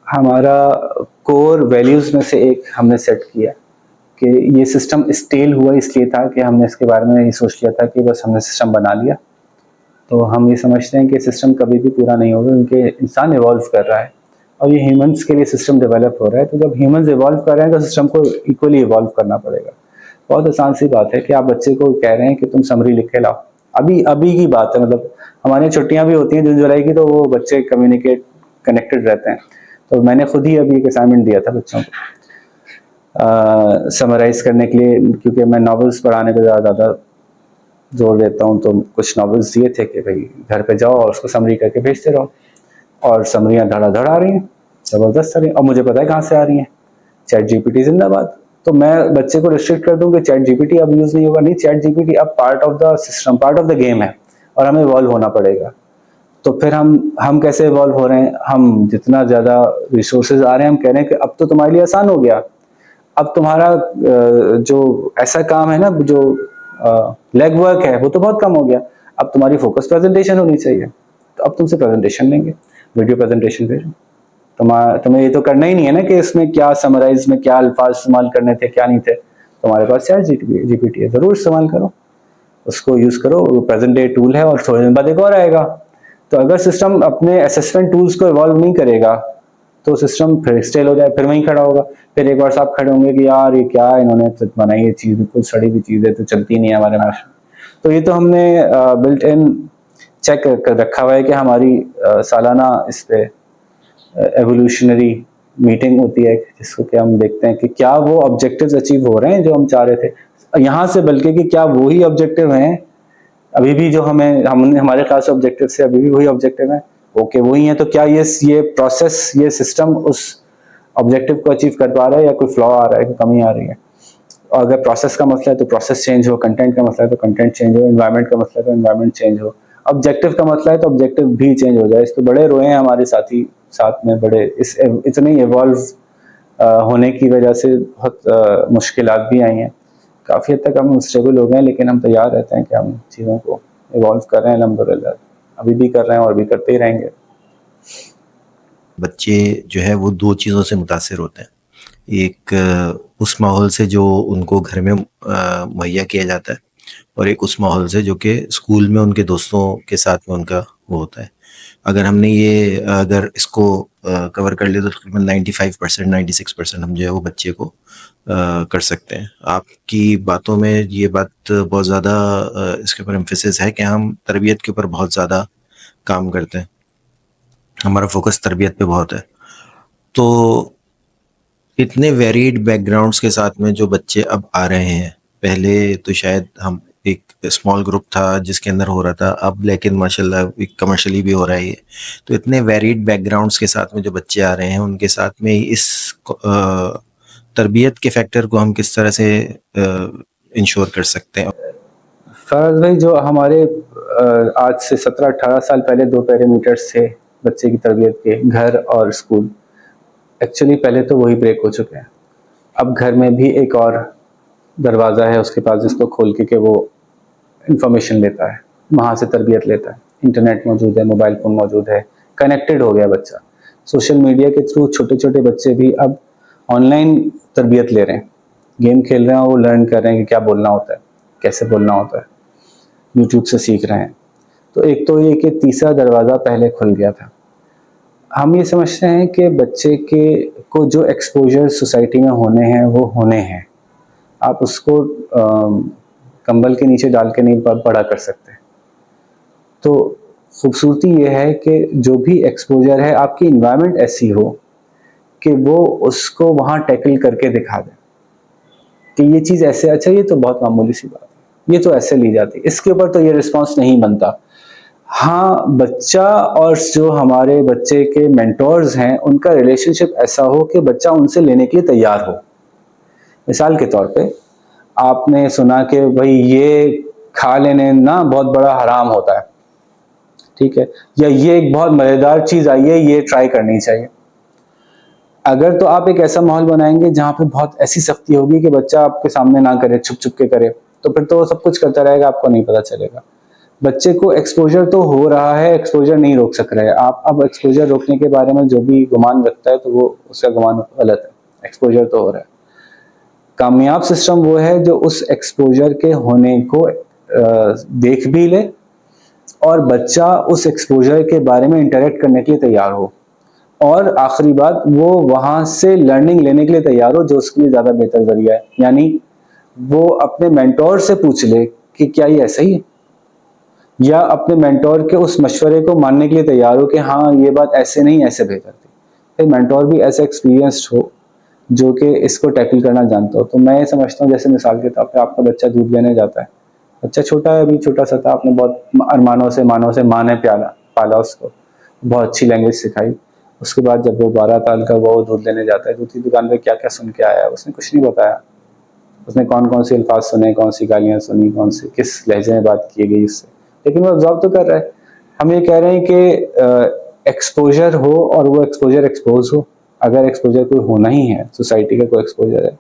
S2: हमारा कोर वैल्यूज़ में से एक हमने सेट किया कि ये सिस्टम स्टेल हुआ इसलिए था कि हमने इसके बारे में ये सोच लिया था कि बस हमने सिस्टम बना लिया, तो हम ये समझते हैं कि सिस्टम कभी भी पूरा नहीं होगा, क्योंकि इंसान इवॉल्व कर रहा है और ये ह्यूमंस के लिए सिस्टम डेवलप हो रहा है। तो जब ह्यूमंस इवॉल्व कर रहे हैं तो सिस्टम को इक्वली इवॉल्व करना पड़ेगा। बहुत आसान सी बात है कि आप बच्चे को कह रहे हैं कि तुम समरी लिख के लाओ, अभी अभी की बात है, मतलब हमारी छुट्टियां भी होती हैं जून जुलाई की, तो वो बच्चे कनेक्टेड रहते हैं। तो मैंने खुद ही अभी एक असाइनमेंट दिया था बच्चों को समराइज करने के लिए, क्योंकि मैं नॉवेल्स पढ़ाने पर ज़्यादा जोर देता हूँ। तो कुछ नॉवेल्स दिए थे कि भाई घर पे जाओ और उसको समरी करके भेजते रहो, और समरियाँ धड़ाधड़ आ रही हैं, ज़बरदस्त आ रही हैं। और मुझे पता है कहाँ से आ रही हैं, चैट जीपीटी जिंदाबाद। तो मैं बच्चे को रिस्ट्रिक्ट कर दूं कि चैट जीपीटी अब यूज़ नहीं होगा, नहीं, चैट जीपीटी अब part of the system, part of the game है और हमें इवॉल्व होना पड़ेगा। तो फिर हम कैसे इवॉल्व हो रहे हैं, हम जितना ज़्यादा रिसोर्सेज आ रहे हैं हम कह रहे हैं कि अब तो तुम्हारे लिए आसान हो गया, अब तुम्हारा जो ऐसा काम है ना, जो लेग वर्क है वो तो बहुत कम हो गया, अब तुम्हारी फोकस प्रेजेंटेशन होनी चाहिए, तो अब तुमसे प्रेजेंटेशन लेंगे, वीडियो प्रेजेंटेशन भेजो। तुम्हें ये तो करना ही नहीं है ना कि इसमें क्या समराइज में क्या अल्फाज इस्तेमाल करने थे क्या नहीं थे, तुम्हारे पास चैट जीपीटी है, जरूर इस्तेमाल करो, उसको यूज करो, वो प्रेजेंट डे टूल है और थोड़े दिन बाद एक और आएगा। तो अगर सिस्टम अपने असेसमेंट टूल्स को इवॉल्व नहीं करेगा तो सिस्टम फिर स्टेल हो जाए, फिर वहीं खड़ा होगा, फिर एक बार साहब खड़े होंगे कि यार ये क्या इन्होंने बनाई, ये चीज बिल्कुल सड़ी हुई चीज है, तो चलती नहीं है हमारे में। तो ये तो हमने बिल्ट इन चेक कर रखा हुआ है कि हमारी सालाना इस पे एवोल्यूशनरी मीटिंग होती है, जिसको कि हम देखते हैं कि क्या वो ऑब्जेक्टिव्स अचीव हो रहे हैं जो हम चाह रहे थे, यहाँ से बल्कि कि क्या वही ऑब्जेक्टिव हैं अभी भी जो हमने हमारे खास ऑब्जेक्टिव से अभी भी वही ऑब्जेक्टिव है, ओके वही है। तो क्या ये प्रोसेस, ये सिस्टम उस ऑब्जेक्टिव को अचीव कर पा रहा है या कोई फ्लॉ आ रहा है, कोई कमी आ रही है। और अगर प्रोसेस का मसला है तो प्रोसेस चेंज हो, कंटेंट का मसला है तो कंटेंट चेंज हो, एनवायरनमेंट का मसला है तो एनवायरनमेंट चेंज हो, ऑब्जेक्टिव का मसला है तो ऑब्जेक्टिव भी चेंज हो जाए। इस पे बड़े रोए हैं हमारे साथी साथ में, बड़े इतने इवॉल्व होने की वजह से बहुत मुश्किलात भी आई हैं, काफ़ी हद तक हम स्टेबल हो गए, लेकिन हम तैयार रहते हैं कि हम चीज़ों को इवॉल्व कर रहे हैं अल्हम्दुलिल्लाह, अभी भी कर रहे हैं और भी करते ही रहेंगे।
S4: बच्चे जो है वो दो चीज़ों से मुतासिर होते हैं, एक उस माहौल से जो उनको घर में मुहैया किया जाता है, और एक उस माहौल से जो कि स्कूल में उनके दोस्तों के साथ में उनका वो होता है। अगर इसको कवर कर ले तो तकरीबन 95% 96% हम जो है वो बच्चे को कर सकते हैं। आपकी बातों में ये बात बहुत ज़्यादा इसके ऊपर एम्फेसिस है कि हम तरबियत के ऊपर बहुत ज़्यादा काम करते हैं, हमारा फोकस तरबियत पे बहुत है। तो इतने वेरिड बैकग्राउंड्स के साथ में जो बच्चे अब आ रहे हैं, पहले तो शायद हम एक स्मॉल ग्रुप था जिसके अंदर हो रहा था, अब लेकिन माशाल्लाह एक कमर्शियली भी हो रहा है ये। तो इतने वेरिड बैकग्राउंड्स के साथ में जो बच्चे आ रहे हैं, उनके साथ में इस तरबियत के फैक्टर को हम किस तरह से इंश्योर कर सकते हैं?
S2: फराज भाई, जो हमारे आज से 17-18 साल पहले दो पैरामीटर्स थे बच्चे की तरबियत के, घर और स्कूल, एक्चुअली पहले तो वही ब्रेक हो चुके हैं। अब घर में भी एक और दरवाज़ा है उसके पास जिसको खोल के वो इंफॉर्मेशन लेता है, वहाँ से तरबियत लेता है। इंटरनेट मौजूद है, मोबाइल फ़ोन मौजूद है, कनेक्टेड हो गया बच्चा। सोशल मीडिया के थ्रू छोटे छोटे बच्चे भी अब ऑनलाइन तरबियत ले रहे हैं, गेम खेल रहे हैं और वो लर्न कर रहे हैं कि क्या बोलना होता है, कैसे बोलना होता है, यूट्यूब से सीख रहे हैं। तो एक तो ये कि तीसरा दरवाज़ा पहले खुल गया था। हम ये समझते हैं कि बच्चे को जो एक्सपोजर सोसाइटी में होने हैं वो होने हैं, आप उसको कंबल के नीचे डाल के नहीं बड़ा कर सकते। तो खूबसूरती ये है कि जो भी एक्सपोजर है, आपकी इन्वायरमेंट ऐसी हो कि वो उसको वहाँ टैकल करके दिखा दे कि ये चीज़ ऐसे, अच्छा ये तो बहुत मामूली सी बात है, ये तो ऐसे ली जाती है, इसके ऊपर तो ये रिस्पॉन्स नहीं बनता। हाँ, बच्चा और जो हमारे बच्चे के मेंटोर्स हैं उनका रिलेशनशिप ऐसा हो कि बच्चा उनसे लेने के लिए तैयार हो। मिसाल के तौर पे आपने सुना कि भाई ये खा लेने ना बहुत बड़ा हराम होता है, ठीक है, या ये एक बहुत मज़ेदार चीज़ आई है, ये ट्राई करनी चाहिए। अगर तो आप एक ऐसा माहौल बनाएंगे जहाँ पे बहुत ऐसी सख्ती होगी कि बच्चा आपके सामने ना करे, छुप छुप के करे, तो फिर तो वो सब कुछ करता रहेगा, आपको नहीं पता चलेगा। बच्चे को एक्सपोजर तो हो रहा है, एक्सपोजर नहीं रोक सक रहे हैं आप। अब एक्सपोजर रोकने के बारे में जो भी गुमान रखता है तो वो उसका गुमान गलत है, एक्सपोजर तो हो रहा है। कामयाब सिस्टम वो है जो उस एक्सपोजर के होने को देख भी ले और बच्चा उस एक्सपोजर के बारे में इंटरेक्ट करने के लिए तैयार हो, और आखिरी बात वो वहाँ से लर्निंग लेने के लिए तैयार हो, जो उसके लिए ज़्यादा बेहतर जरिया है। यानी वो अपने मेंटोर से पूछ ले कि क्या ये ऐसा ही है, या अपने मेंटोर के उस मशवरे को मानने के लिए तैयार हो कि हाँ ये बात ऐसे नहीं ऐसे बेहतर थी। फिर मेंटोर भी ऐसा एक्सपीरियंस्ड हो जो कि इसको टैकल करना जानता हो। तो मैं समझता हूँ, जैसे मिसाल के तौर पे आपका बच्चा दूध लेने जाता है, बच्चा छोटा है, अभी छोटा सा था, आपने बहुत अरमानों से माँ ने पाला उसको, बहुत अच्छी लैंग्वेज सिखाई। उसके बाद जब वो 12 साल का हुआ, वो दूध लेने जाता है, दूध की दुकान पे क्या क्या सुन के आया, उसने कुछ नहीं बताया। उसने कौन कौन से अल्फाज सुने, कौन सी गालियाँ सुनी, कौन सी किस लहजे में बात की गई उससे, लेकिन वो ऑब्जर्व तो कर रहा है। हम ये कह रहे हैं कि एक्सपोजर हो और वो एक्सपोजर एक्सपोज हो। अगर एक्सपोजर कोई होना ही है, सोसाइटी का कोई एक्सपोजर है,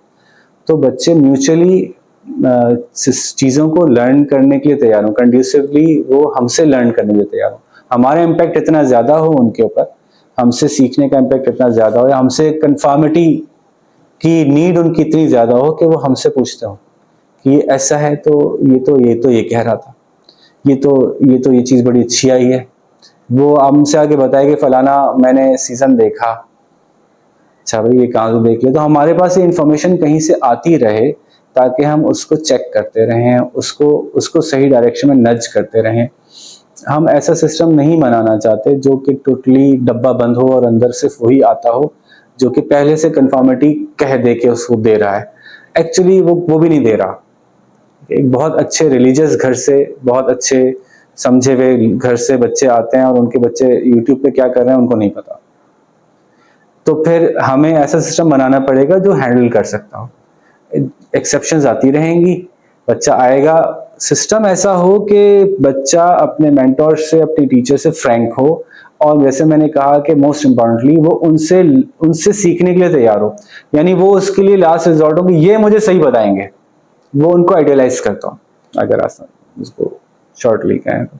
S2: तो बच्चे म्यूचुअली चीज़ों को लर्न करने के लिए तैयार हो, कंड्यूसिवली वो हमसे लर्न करने के लिए तैयार हो। हमारा इम्पैक्ट इतना ज़्यादा हो उनके ऊपर, हमसे सीखने का इम्पैक्ट इतना ज़्यादा हो, या हमसे कन्फर्मिटी की नीड उनकी इतनी ज़्यादा हो कि वो हमसे पूछते हो कि ये ऐसा है, तो ये कह रहा था, ये चीज़ बड़ी अच्छी आई है। वो हमसे आगे बताए कि फलाना मैंने सीज़न देखा, अच्छा भाई ये कहाँ से देख ले। तो हमारे पास ये इन्फॉर्मेशन कहीं से आती रहे ताकि हम उसको चेक करते रहें, उसको सही डायरेक्शन में नज करते रहें। हम ऐसा सिस्टम नहीं बनाना चाहते जो कि टोटली डब्बा बंद हो और अंदर सिर्फ वही आता हो जो कि पहले से कंफर्मिटी कह दे के उसको दे रहा है। एक्चुअली वो भी नहीं दे रहा। एक बहुत अच्छे रिलीजियस घर से, बहुत अच्छे समझे हुए घर से बच्चे आते हैं और उनके बच्चे यूट्यूब पे क्या कर रहे हैं उनको नहीं पता। तो फिर हमें ऐसा सिस्टम बनाना पड़ेगा जो हैंडल कर सकता हो। एक्सेप्शंस आती रहेंगी, बच्चा आएगा, सिस्टम ऐसा हो कि बच्चा अपने मेंटोर से, अपनी टीचर से फ्रैंक हो, और जैसे मैंने कहा कि मोस्ट इम्पॉर्टेंटली वो उनसे सीखने के लिए तैयार हो। यानी वो उसके लिए लास्ट रिजॉर्ट हो कि ये मुझे सही बताएंगे, वो उनको आइडियलाइज करता हूँ, अगर आसान उसको शॉर्टली कहें तो।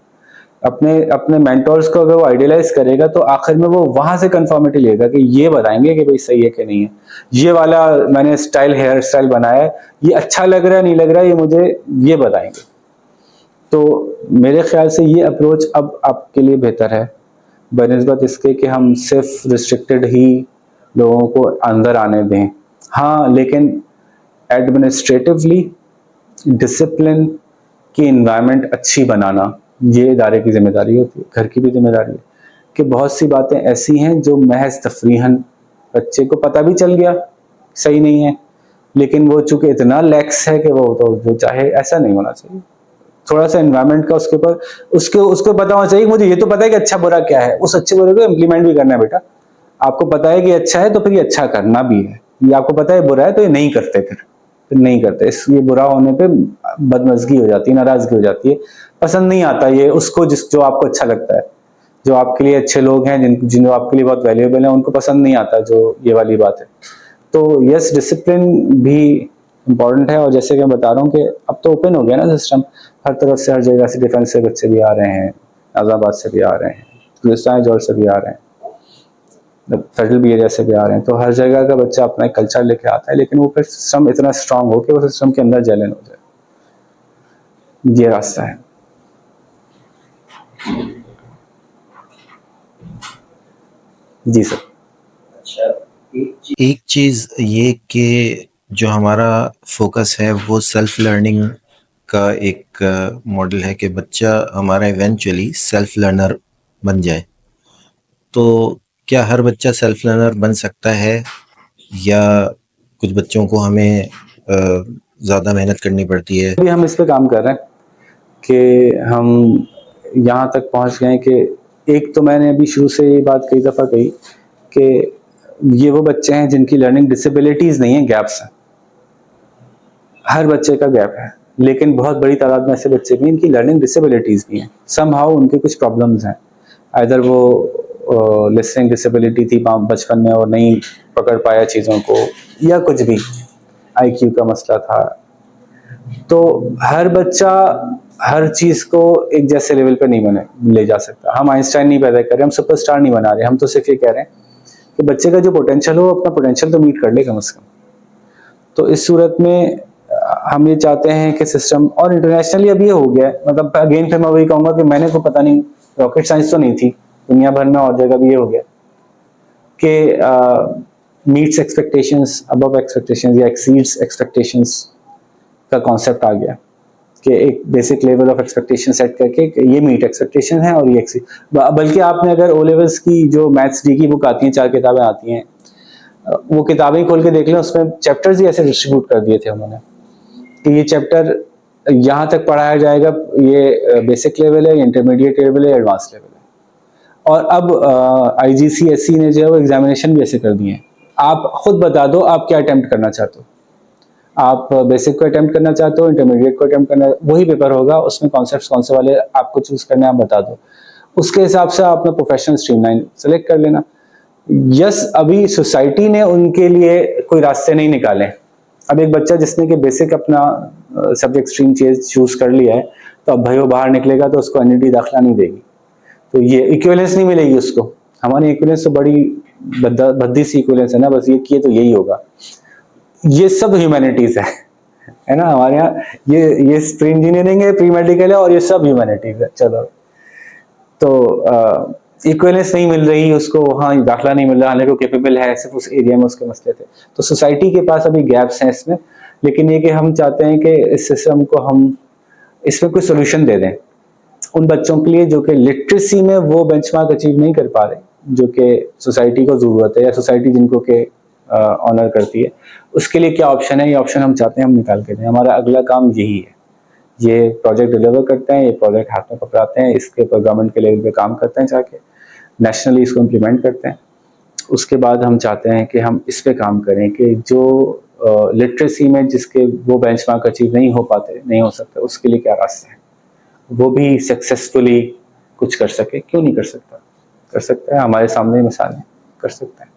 S2: अपने मेंटोर्स को अगर वो आइडियलाइज करेगा तो आखिर में वो वहां से कंफर्मिटी लेगा कि ये बताएंगे कि भाई सही है कि नहीं है, ये वाला मैंने हेयर स्टाइल बनाया है, ये अच्छा लग रहा है नहीं लग रहा है, ये मुझे ये बताएंगे। तो मेरे ख्याल से ये अप्रोच अब आपके लिए बेहतर है बनिस्बत इसके कि हम सिर्फ रिस्ट्रिक्टेड ही लोगों को अंदर आने दें। हाँ, लेकिन एडमिनिस्ट्रेटिवली डिसिप्लिन की इन्वायरमेंट अच्छी बनाना ये इदारे की जिम्मेदारी होती है, घर की भी जिम्मेदारी है। कि बहुत सी बातें ऐसी हैं जो महज तफरीहन बच्चे को पता भी चल गया सही नहीं है, लेकिन वो चूंकि इतना लैक्स है कि वो तो जो चाहे, ऐसा नहीं होना चाहिए। थोड़ा सा एनवायरनमेंट का उसके ऊपर उसको पता होना चाहिए। मुझे ये तो पता है कि अच्छा बुरा क्या है, उस अच्छे बुरे को इम्प्लीमेंट भी करना है। बेटा आपको पता है कि अच्छा है तो फिर ये अच्छा करना भी है, ये आपको पता है बुरा है तो ये नहीं करते, फिर नहीं करते। इस ये बुरा होने पे बदमजगी हो जाती है, नाराजगी हो जाती है, पसंद नहीं आता ये उसको जो आपको अच्छा लगता है, जो आपके लिए अच्छे लोग हैं, जिन आपके लिए बहुत वैल्यूएबल है, उनको पसंद नहीं आता जो ये वाली बात है। तो यस, डिसिप्लिन भी इम्पॉर्टेंट है। और जैसे कि मैं बता रहा हूँ कि अब तो ओपन हो गया ना सिस्टम, हर तरफ से, हर जगह से डिफेंस से बच्चे भी आ रहे हैं, नाजाबाद से भी आ रहे हैं, गुलिस्तान जॉर्ज से भी आ रहे हैं, फेडरल बी एरिया से भी आ रहे हैं। तो हर जगह का बच्चा अपना एक कल्चर लेके आता है, लेकिन वो फिर सिस्टम इतना स्ट्रांग हो कि वो सिस्टम के अंदर जलन हो जाए। ये रास्ता है। जी सर।
S4: अच्छा, एक चीज़ ये कि जो हमारा फोकस है वो सेल्फ लर्निंग का एक मॉडल है कि बच्चा हमारा इवेंचुअली सेल्फ लर्नर बन जाए। तो क्या हर बच्चा सेल्फ लर्नर बन सकता है, या कुछ बच्चों को हमें ज़्यादा मेहनत करनी पड़ती है?
S2: अभी हम इस पे काम कर रहे हैं कि हम यहाँ तक पहुँच गए कि एक तो मैंने अभी शुरू से ये बात कई दफ़ा कही कि ये वो बच्चे हैं जिनकी लर्निंग डिसेबिलिटीज़ नहीं है, गैप्स हैं। हर बच्चे का गैप है, लेकिन बहुत बड़ी तादाद में ऐसे बच्चे भी हैं इनकी लर्निंग डिसेबिलिटीज़ भी हैं। समहाउ उनके कुछ प्रॉब्लम्स हैं, आइदर वो लिसनिंग डिसेबिलिटी थी बचपन में और नहीं पकड़ पाया चीज़ों को, या कुछ भी IQ का मसला था। तो हर बच्चा हर चीज़ को एक जैसे लेवल पे नहीं ले जा सकता। हम आइंस्टाइन नहीं पैदा कर रहे, हम सुपरस्टार नहीं बना रहे, हम तो सिर्फ ये कह रहे हैं कि बच्चे का जो पोटेंशियल हो अपना पोटेंशियल तो मीट कर ले कम से कम। तो इस सूरत में हम ये चाहते हैं कि सिस्टम, और इंटरनेशनली अब ये हो गया है, मतलब अगेन फिर मैं वही कहूँगा कि मैंने को पता नहीं, रॉकेट साइंस तो नहीं थी, दुनिया भर में और जगह भी ये हो गया कि मीट्स एक्सपेक्टेशंस, अबव एक्सपेक्टेशंस या एक्सीड्स एक्सपेक्टेशंस का कॉन्सेप्ट आ गया कि एक basic level of expectation set करके कि ये मीट एक्सपेक्टेशन है और ये एक्सीड। बल्कि आपने अगर ओ लेवल्स की जो मैथ्स डी की बुक आती हैं, 4 किताबें आती हैं, वो किताबें खोल के देख लें, उसमें चैप्टर्स ही ऐसे डिस्ट्रीब्यूट कर दिए थे उन्होंने कि ये चैप्टर यहाँ तक पढ़ाया जाएगा, ये बेसिक लेवल है, इंटरमीडिएट लेवल है, एडवांस लेवल है। और अब IGCSE ने जो है वो एग्जामिनेशन भी ऐसे कर दिए हैं, आप खुद बता दो आप क्या अटेम्प्ट करना चाहते हो, आप बेसिक को अटेम्प्ट करना चाहते हो, इंटरमीडिएट को अटेम्प्ट करना, वही पेपर होगा, उसमें कॉन्सेप्ट्स कौन से वाले आपको चूज करने आप बता दो, उसके हिसाब से आप अपना प्रोफेशनल स्ट्रीमलाइन सेलेक्ट कर लेना। यस, अभी सोसाइटी ने उनके लिए कोई रास्ते नहीं निकाले। अब एक बच्चा जिसने कि बेसिक अपना सब्जेक्ट स्ट्रीम चूज कर लिया है, तो अब भाई वो बाहर निकलेगा तो उसको NET दाखिला नहीं देगी, तो ये इक्विवेलेंस नहीं मिलेगी उसको। हमारी इक्विवेलेंस तो बड़ी भद्दी सी इक्विवेलेंस है ना, बस ये किए तो यही होगा। ये सब ह्यूमैनिटीज है ना हमारे यहाँ, ये प्री इंजीनियरिंग है, प्री मेडिकल है, और ये सब ह्यूमैनिटीज है। चलो, तो इक्विवेलेंस नहीं मिल रही उसको, वहाँ दाखला नहीं मिल रहा, हालांकि वो कैपेबल है, सिर्फ उस एरिया में उसके मसले थे। तो सोसाइटी के पास अभी गैप्स हैं इसमें, लेकिन ये कि हम चाहते हैं कि इस सिस्टम को हम इसमें कोई सोल्यूशन दे दें उन बच्चों के लिए जो कि लिटरेसी में वो बेंचमार्क अचीव नहीं कर पा रहे, जो कि सोसाइटी को जरूरत है, या सोसाइटी जिनको के ऑनर करती है, उसके लिए क्या ऑप्शन है, ये ऑप्शन हम चाहते हैं हम निकाल के दें। हमारा अगला काम यही है, ये प्रोजेक्ट डिलीवर करते हैं, ये प्रोजेक्ट हाथ में पकड़ाते हैं, इसके ऊपर गवर्नमेंट के लेवल पे काम करते हैं, जाके नेशनली इसको इम्प्लीमेंट करते हैं। उसके बाद हम चाहते हैं कि हम इस पे काम करें कि जो लिटरेसी में जिसके वो बेंचमार्क अचीव नहीं हो पाते, नहीं हो सकते, उसके लिए क्या रास्ता है, वो भी सक्सेसफुली कुछ कर सके। क्यों नहीं कर सकता, कर सकता है, हमारे सामने मिसालें, कर सकता है।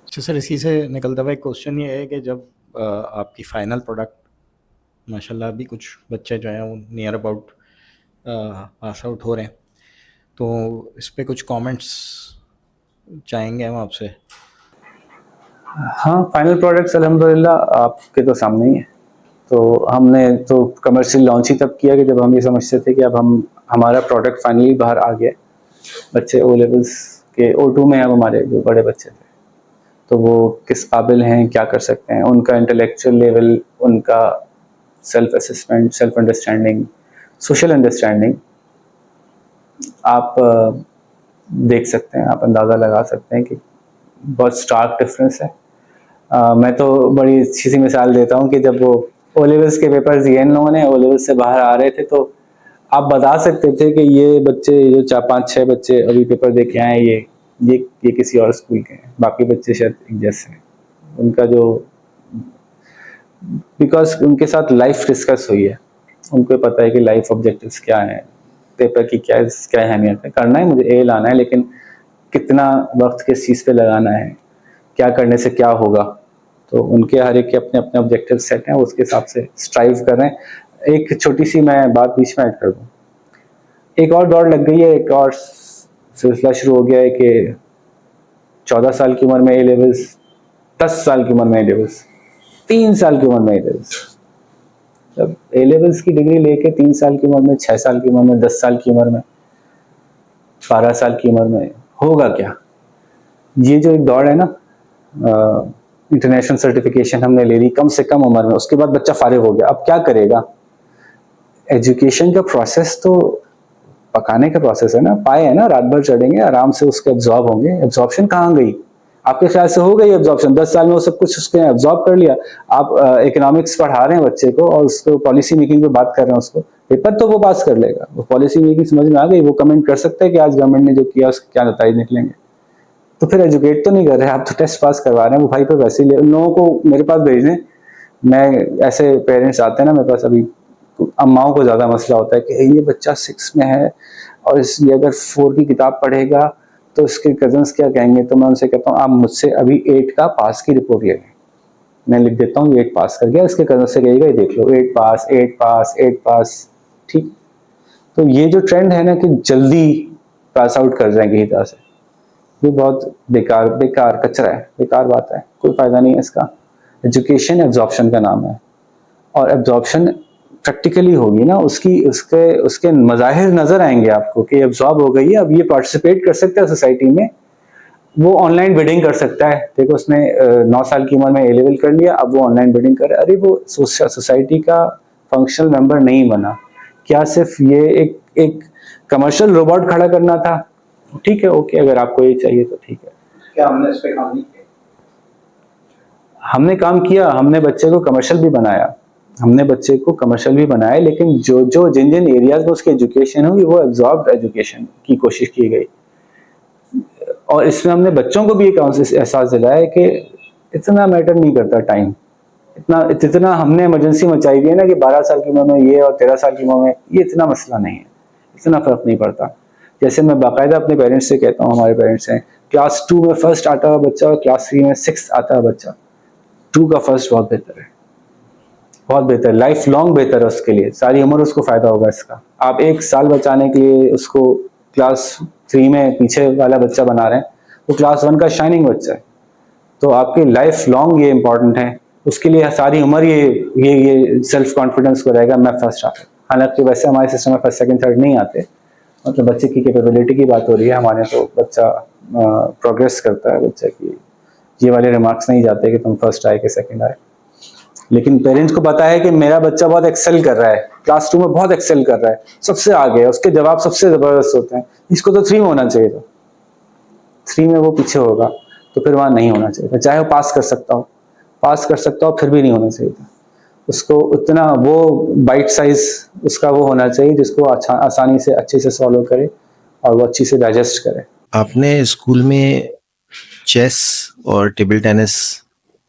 S1: अच्छा सर, इसी से निकलता हुआ एक क्वेश्चन ये है कि जब आपकी फाइनल प्रोडक्ट, माशाल्लाह अभी कुछ बच्चे जो हैं वो नियर अबाउट पास आउट हो रहे हैं, तो इस पे कुछ कमेंट्स चाहेंगे हम आपसे।
S2: हाँ, फाइनल प्रोडक्ट्स अल्हम्दुलिल्लाह आपके तो सामने ही है। तो हमने तो कमर्शियल लॉन्च ही तब किया कि जब हम ये समझते थे कि अब हमारा प्रोडक्ट फाइनली बाहर आ गया। बच्चे ओ लेवल्स के O2 में अब हमारे जो बड़े बच्चे थे, तो वो किस काबिल हैं, क्या कर सकते हैं, उनका इंटेलेक्चुअल लेवल, उनका self assessment, self understanding, social understanding आप देख सकते हैं, आप अंदाज़ा लगा सकते हैं कि बहुत स्टार्क डिफरेंस है। मैं तो बड़ी अच्छी सी मिसाल देता हूँ कि जब वो ओ लेवल्स के पेपर दिए इन लोगों ने, ओ लेवल्स से बाहर आ रहे थे, तो आप बता सकते थे कि ये बच्चे, जो 4-5-6 बच्चे अभी पेपर दे के आए, ये किसी और स्कूल के हैं, बाकी बच्चे शायद एक जैसे हैं। उनका जो, बिकॉज उनके साथ लाइफ डिस्कस हुई है, उनको पता है कि लाइफ ऑब्जेक्टिव्स क्या हैं, पेपर की क्या अहमियत है। करना है मुझे, ए लाना है, लेकिन कितना वक्त किस चीज़ पे लगाना है, क्या करने से क्या होगा, तो उनके हर एक के अपने अपने ऑब्जेक्टिव सेट हैं, उसके हिसाब से स्ट्राइव कर रहे हैं। एक छोटी सी मैं बात बीच में ऐड कर दूँ, एक और दौड़ लग गई है, एक और सिलसिला शुरू हो गया है कि 14 साल की उम्र में ए लेवल्स, 10 साल की उम्र में ए लेवल्स, 3 साल की उम्र में ए लेवल्स। जब ए लेवल्स की डिग्री लेके 3 साल की उम्र में, 6 साल की उम्र में, 10 साल की उम्र में, 12 साल की उम्र में होगा क्या? ये जो एक दौड़ है ना, इंटरनेशनल सर्टिफिकेशन हमने ले ली कम से कम उम्र में, उसके बाद बच्चा फारिग हो गया, अब क्या करेगा? एजुकेशन का प्रोसेस तो पकाने का प्रोसेस है ना, पाए है ना, रात भर चढ़ेंगे, आराम से उसके एब्जॉर्ब होंगे। एब्जॉर्प्शन कहाँ गई? आपके ख्याल से हो गई एब्जॉर्प्शन? 10 साल में वो सब कुछ उसके एब्जॉर्ब कर लिया। आप इकोनॉमिक्स पढ़ा रहे हैं बच्चे को और उसको पॉलिसी मेकिंग पे बात कर रहे हैं, उसको पेपर तो वो पास कर लेगा, वो पॉलिसी मेकिंग समझ में आ गई, वो कमेंट कर सकता है कि आज गवर्नमेंट ने जो किया उसके क्या नतीजे निकलेंगे। तो फिर एजुकेट तो नहीं कर रहे, आप तो टेस्ट पास करवा रहे हैं, वो भाई पे वैसे ही उन लोगों को मेरे पास भेज दें। मैं, ऐसे पेरेंट्स आते हैं ना मेरे पास, अभी अम्माओं को ज़्यादा मसला होता है कि ये बच्चा 6 में है और ये अगर 4 की किताब पढ़ेगा तो इसके कजन्स क्या कहेंगे। तो मैं उनसे कहता हूँ आप मुझसे अभी 8 का पास की रिपोर्ट ले लें, मैं लिख देता हूँ 8 पास कर गया, इसके कजन से कहेगा ये देख लो 8 पास 8 पास 8 पास, ठीक। तो ये जो ट्रेंड है ना कि जल्दी पास आउट कर जाएंगे ही तरह से, ये बहुत बेकार कचरा है, बेकार बात है, कोई फायदा नहीं है इसका। एजुकेशन एब्जॉर्प्शन का नाम है, और एब्जॉर्प्शन प्रैक्टिकली होगी ना, उसकी उसके उसके मज़ाहिर नज़र आएंगे आपको कि एब्जॉर्ब हो गई है, अब ये पार्टिसिपेट कर सकता है सोसाइटी में, वो ऑनलाइन बिडिंग कर सकता है। देखो उसने 9 साल की उम्र में ए लेवल कर लिया, अब वो ऑनलाइन बिडिंग कर रहा है, अरे वो सोसाइटी का फंक्शनल मेंबर नहीं बना, क्या सिर्फ ये एक कमर्शियल रोबोट खड़ा करना था? ठीक है, ओके, अगर आपको ये चाहिए तो ठीक है।
S1: क्या हमने इस पे काम नहीं किया?
S2: हमने काम किया, हमने बच्चे को कमर्शियल भी बनाया, लेकिन जिन एरियाज में उसकी एजुकेशन होगी वो एब्जॉर्ब्ड एजुकेशन की कोशिश की गई। और इसमें हमने बच्चों को भी एक एहसास दिलाया है कि इतना मैटर नहीं करता टाइम, इतना हमने इमरजेंसी मचाई हुई है ना कि 12 साल की उम्र में ये और 13 साल की उम्र में ये इतना मसला नहीं है, इतना फर्क नहीं पड़ता। जैसे मैं बाकायदा अपने पेरेंट्स से कहता हूँ, हमारे पेरेंट्स हैं, क्लास 2 में फर्स्ट आता है बच्चा और क्लास 3 में 6th आता है बच्चा, 2 का फर्स्ट बहुत बेहतर है, बहुत बेहतर, लाइफ लॉन्ग बेहतर है उसके लिए, सारी उम्र उसको फायदा होगा इसका। आप 1 साल बचाने के लिए उसको क्लास 3 में पीछे वाला बच्चा बना रहे हैं, वो क्लास 1 का शाइनिंग बच्चा है, तो आपकी लाइफ लॉन्ग ये इंपॉर्टेंट है, उसके लिए सारी उम्र ये सेल्फ कॉन्फिडेंस को रहेगा, मैं फर्स्ट आता। हालांकि वैसे हमारे सिस्टम में फर्स्ट सेकंड थर्ड नहीं आते, मतलब बच्चे की कैपेबिलिटी की बात हो रही है हमारे, तो बच्चा प्रोग्रेस करता है, बच्चे की ये वाले रिमार्क्स नहीं जाते कि तुम फर्स्ट आए कि सेकंड आए। लेकिन पेरेंट्स को पता है कि मेरा बच्चा बहुत एक्सेल कर रहा है, क्लास 2 में बहुत एक्सेल कर रहा है, सबसे आगे है, उसके जवाब सबसे जबरदस्त होते हैं, इसको तो 3 में होना चाहिए था, 3 में वो पीछे होगा, तो फिर वहां नहीं होना चाहिए था, चाहे वो पास कर सकता हो फिर भी नहीं होना चाहिए था। उसको उतना वो बाइट साइज उसका वो होना चाहिए जिसको आसानी से अच्छे से सॉल्व करे और वो अच्छी से डाइजेस्ट करे।
S4: आपने स्कूल में चेस और टेबल टेनिस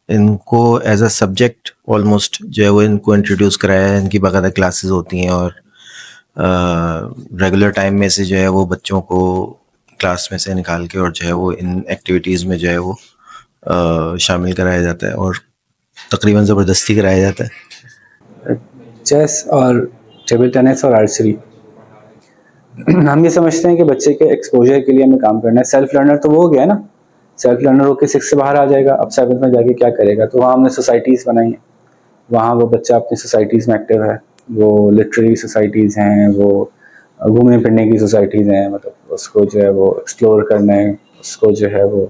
S4: इनको एज अ सब्जेक्ट ऑलमोस्ट जो है वो इनको इंट्रोड्यूस कराया है, इनकी बाकायदा क्लासेस होती हैं और रेगुलर टाइम में से जो है वो बच्चों को क्लास में से निकाल के और जो है वो इन एक्टिविटीज़ में जो है वो शामिल कराया जाता है और तकरीबन ज़बरदस्ती कराया जाता है।
S2: चेस और टेबल टेनिस और आर्चरी हम ये समझते हैं कि बच्चे के एक्सपोजर के लिए हमें काम करना है। सेल्फ लर्नर तो वो हो गया ना, सेल्फ लर्नर होकर 6 से बाहर आ जाएगा, अब 7th में जाके क्या करेगा? तो वहाँ हमने सोसाइटीज़ बनाई हैं, वहाँ वो बच्चा अपनी सोसाइटीज़ में एक्टिव है, वो लिटरेरी सोसाइटीज़ हैं, वो घूमने फिरने की सोसाइटीज़ हैं, मतलब उसको जो है वो एक्सप्लोर करना है, उसको जो है वो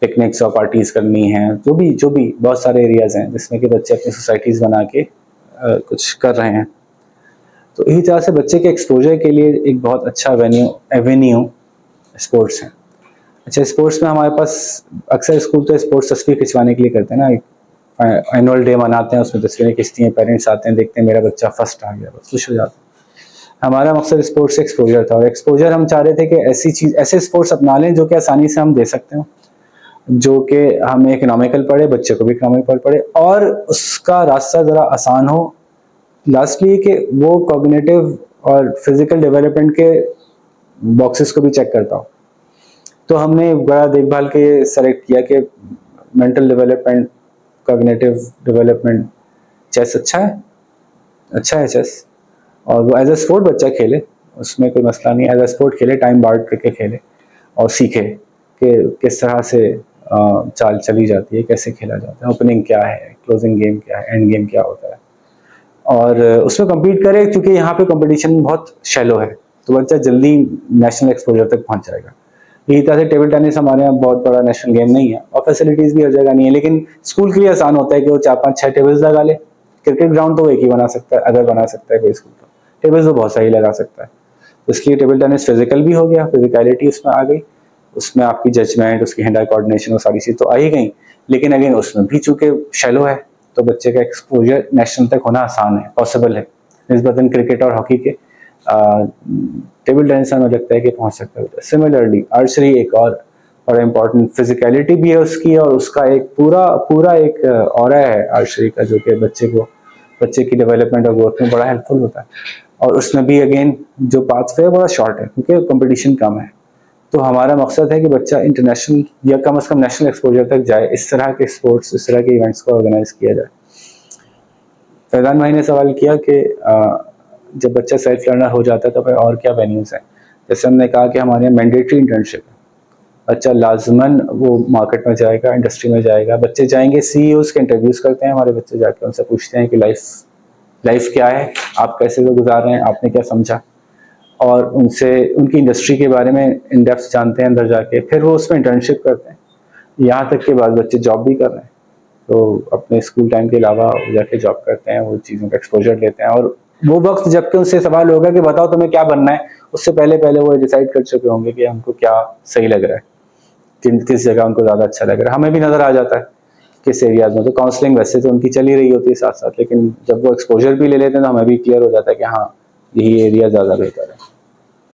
S2: पिकनिक्स और पार्टीज़ करनी है, जो भी बहुत सारे एरियाज़ हैं जिसमें कि बच्चे अपनी सोसाइटीज़ बना के कुछ कर रहे हैं। तो इसी तरह से बच्चे के एक्सपोजर के लिए एक बहुत अच्छा एवेन्यू स्पोर्ट्स है। अच्छा, स्पोर्ट्स में हमारे पास अक्सर स्कूल तो स्पोर्ट्स तस्वीर खिंचवाने के लिए करते हैं ना, एनुअल डे मनाते हैं, उसमें तस्वीरें खिंचती हैं, पेरेंट्स आते हैं, देखते हैं मेरा बच्चा फर्स्ट आ गया, बस खुश हो जाते हैं। हमारा मकसद स्पोर्ट्स से एक्सपोजर था, और एक्सपोजर हम चाह रहे थे कि ऐसे स्पोर्ट्स अपना लें जो कि आसानी से हम दे सकते हो, जो कि हमें इकोनॉमिकल पड़े, बच्चे को भी इकोनॉमिकल पड़े और उसका रास्ता ज़रा आसान हो। लास्टली कि वो कॉग्निटिव और फिजिकल डेवलपमेंट के बॉक्सेस को भी चेक करता हो। तो हमने बड़ा देखभाल के सेलेक्ट किया कि mental development, cognitive development, chess अच्छा है चेस, और वो एज अ स्पोर्ट बच्चा खेले, उसमें कोई मसला नहीं, एज अ स्पोर्ट खेले, टाइम बार्ट करके खेले और सीखे कि किस तरह से चाल चली जाती है, कैसे खेला जाता है, ओपनिंग क्या है, क्लोजिंग गेम क्या है, एंड गेम क्या होता है, और उसमें कम्पीट करे, क्योंकि यहाँ पे कंपटीशन बहुत शैलो है, तो बच्चा जल्दी नेशनल एक्सपोजर तक पहुँच जाएगा। इसी तरह से टेबल टेनिस हमारे यहाँ बहुत बड़ा नेशनल गेम नहीं है और फैसिलिटीज़ भी हर जगह नहीं है, लेकिन स्कूल के लिए आसान होता है कि वो 4-5-6 टेबल्स लगा ले। क्रिकेट ग्राउंड तो एक ही बना सकता है, अगर बना सकता है कोई स्कूल, तो टेबल्स तो बहुत सही लगा सकता है। इसलिए टेबल टेनिस फिजिकल भी हो गया, फिजिकलिटी उसमें आ गई, उसमें आपकी जजमेंट, उसकी हैंड आई कोऑर्डिनेशन, वो सारी चीज़ तो आ ही गई, लेकिन अगेन उसमें भी चूँकि शैलो है तो बच्चे का एक्सपोजर नेशनल तक होना आसान है, पॉसिबल है, निस्बतन क्रिकेट और हॉकी के। टेबल टेनिस में लगता है कि पहुंच सकता है। सिमिलरली आर्चरी एक और इम्पॉर्टेंट फिजिकलिटी भी है उसकी, और उसका एक पूरा एक ऑरा है आर्चरी का, जो कि बच्चे की डेवलपमेंट और ग्रोथ में बड़ा हेल्पफुल होता है। और उसमें भी अगेन जो पाथवे है बड़ा शॉर्ट है, क्योंकि कंपटीशन कम है। तो हमारा मकसद है कि बच्चा इंटरनेशनल या कम से कम नेशनल एक्सपोजर तक जाए, इस तरह के स्पोर्ट्स, इस तरह के इवेंट्स को ऑर्गेनाइज किया जाए। फैजान भाई ने सवाल किया कि जब बच्चा सेल्फ लर्नर हो जाता है तो फिर और क्या वेन्यूज़ हैं। जैसे हमने कहा कि हमारे यहाँ मैंडेटरी इंटर्नशिप है, बच्चा लाजमन वो मार्केट में जाएगा, इंडस्ट्री में जाएगा। बच्चे जाएंगे, सीईओज के इंटरव्यूज़ करते हैं हमारे बच्चे, जाके उनसे पूछते हैं कि लाइफ क्या है, आप कैसे वो गुजार रहे हैं, आपने क्या समझा, और उनसे उनकी इंडस्ट्री के बारे में इन डेप्थ जानते हैं अंदर जाके। फिर वो उसमें इंटर्नशिप करते हैं, यहाँ तक के बाद बच्चे जॉब भी कर रहे हैं। तो अपने स्कूल टाइम के अलावा जाके जॉब करते हैं, वो चीज़ों का एक्सपोजर लेते हैं। और वो वक्त जबकि उनसे सवाल होगा कि बताओ तुम्हें क्या बनना है, उससे पहले वो डिसाइड कर चुके होंगे कि हमको क्या सही लग रहा है, किस जगह उनको ज़्यादा अच्छा लग रहा है। हमें भी नज़र आ जाता है किस एरियाज में। तो काउंसलिंग वैसे तो उनकी चली रही होती है साथ साथ, लेकिन जब वो एक्सपोजर भी ले लेते हैं तो हमें भी क्लियर हो जाता है कि हाँ, यही एरिया ज़्यादा बेहतर है।